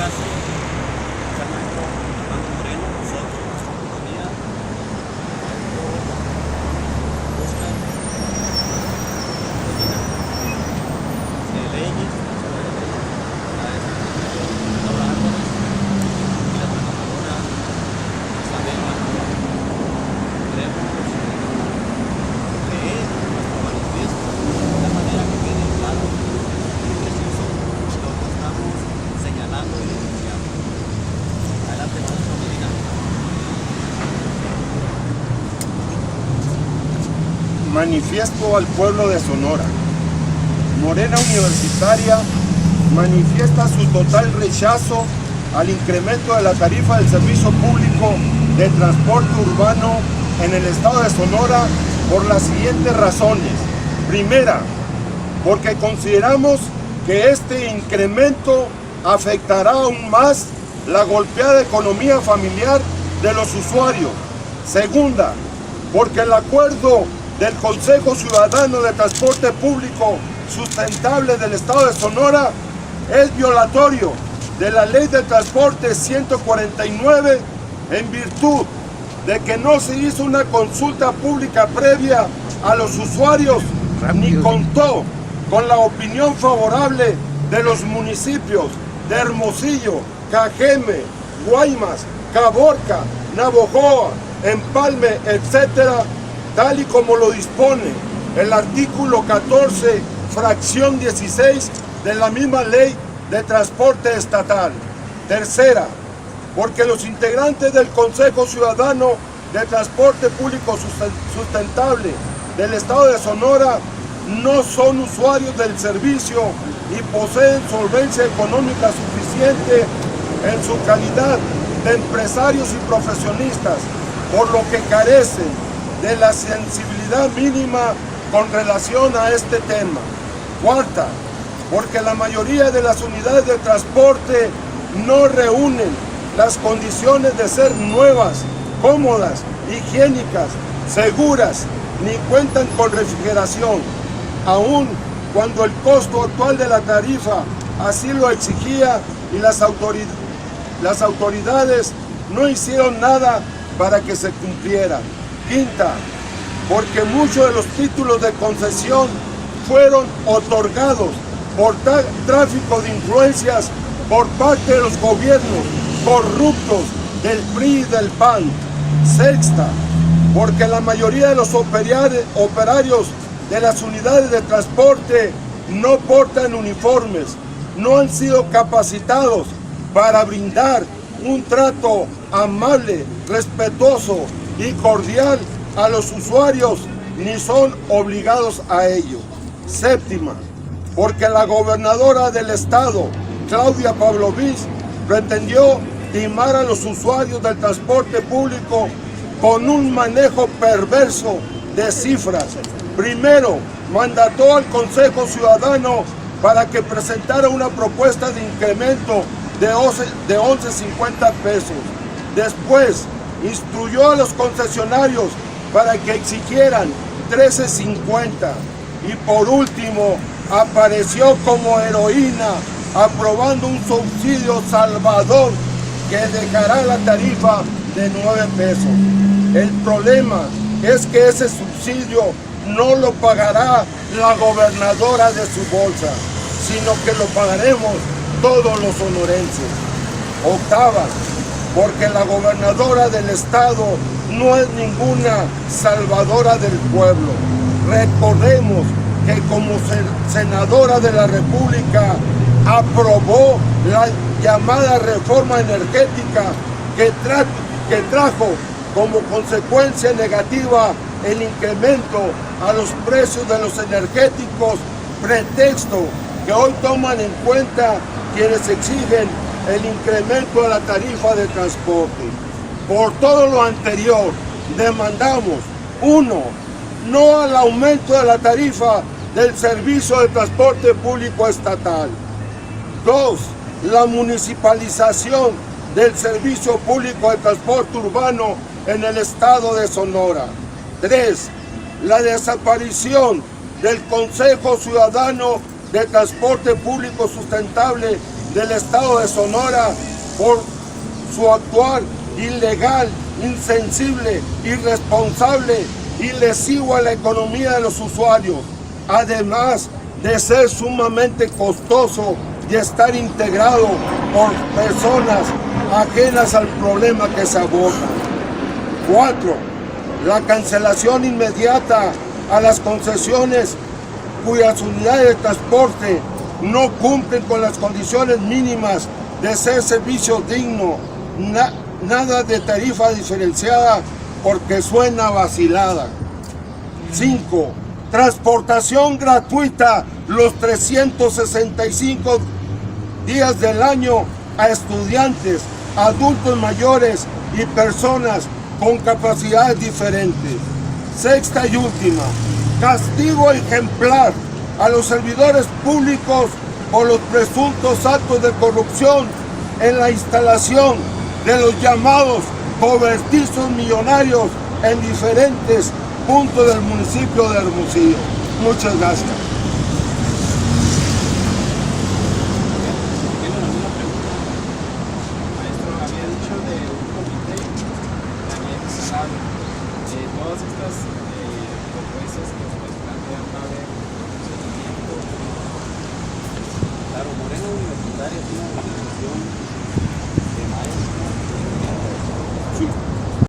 caso, el maestro Armando Moreno, nosotros, nuestra compañía, Oscar Medina, Leyes, Laura Álvarez y la trabajadora Isabel Martínez. Queremos leer nuestro manifiesto de manera que quede claro y preciso lo que estamos señalando y denunciando. Adelante, maestro Medina. Manifiesto al pueblo de Sonora. Morena Universitaria manifiesta su total rechazo al incremento de la tarifa del servicio público de transporte urbano en el estado de Sonora por las siguientes razones. Primera, porque consideramos que este incremento afectará aún más la golpeada economía familiar de los usuarios. Segunda, porque el acuerdo del Consejo Ciudadano de Transporte Público Sustentable del Estado de Sonora es violatorio de la Ley de Transporte 149 en virtud de que no se hizo una consulta pública previa a los usuarios ni contó con la opinión favorable de los municipios de Hermosillo, Cajeme, Guaymas, Caborca, Navojoa, Empalme, etcétera, tal y como lo dispone el artículo 14, fracción 16 de la misma Ley de Transporte Estatal. Tercera, porque los integrantes del Consejo Ciudadano de Transporte Público Sustentable del Estado de Sonora no son usuarios del servicio y poseen solvencia económica suficiente en su calidad de empresarios y profesionistas, por lo que carecen de la sensibilidad mínima con relación a este tema. Cuarta, porque la mayoría de las unidades de transporte no reúnen las condiciones de ser nuevas, cómodas, higiénicas, seguras, ni cuentan con refrigeración, aun cuando el costo actual de la tarifa así lo exigía y las autoridades no hicieron nada para que se cumpliera. Quinta, porque muchos de los títulos de concesión fueron otorgados por tráfico de influencias por parte de los gobiernos corruptos del PRI y del PAN. Sexta, porque la mayoría de los operarios de las unidades de transporte no portan uniformes, no han sido capacitados para brindar un trato amable, respetuoso y cordial a los usuarios, ni son obligados a ello. Séptima, porque la gobernadora del estado, Claudia Pavlovich, pretendió timar a los usuarios del transporte público con un manejo perverso de cifras. Primero, mandató al Consejo Ciudadano para que presentara una propuesta de incremento de 11.50 pesos. Después, instruyó a los concesionarios para que exigieran 13.50. Y por último, apareció como heroína aprobando un subsidio salvador que dejará la tarifa de 9 pesos. El problema es que ese subsidio no lo pagará la gobernadora de su bolsa, sino que lo pagaremos todos los sonorenses. Octava, porque la gobernadora del estado no es ninguna salvadora del pueblo. Recordemos que como senadora de la República aprobó la llamada reforma energética que trajo como consecuencia negativa el incremento a los precios de los energéticos, pretexto que hoy toman en cuenta quienes exigen el incremento de la tarifa de transporte. Por todo lo anterior, demandamos: 1. No al aumento de la tarifa del servicio de transporte público estatal. 2. La municipalización del servicio público de transporte urbano en el estado de Sonora. 3. La desaparición del Consejo Ciudadano de Transporte Público Sustentable del estado de Sonora por su actuar ilegal, insensible, irresponsable y lesivo a la economía de los usuarios, además de ser sumamente costoso y estar integrado por personas ajenas al problema que se aborda. 4. La cancelación inmediata a las concesiones cuyas unidades de transporte no cumplen con las condiciones mínimas de ser servicio digno, nada de tarifa diferenciada porque suena vacilada. 5. Transportación gratuita los 365 días del año a estudiantes, adultos mayores y personas con capacidades diferentes. 6. y última, castigo ejemplar a los servidores públicos por los presuntos actos de corrupción en la instalación de los llamados cobertizos millonarios en diferentes puntos del municipio de Hermosillo. Muchas gracias. Tienen alguna pregunta. Maestro, había dicho de un comité también cerrado. Todas estas propuestas que ustedes plantean va a haber un seguimiento. Claro, Morena Universitaria tiene una organización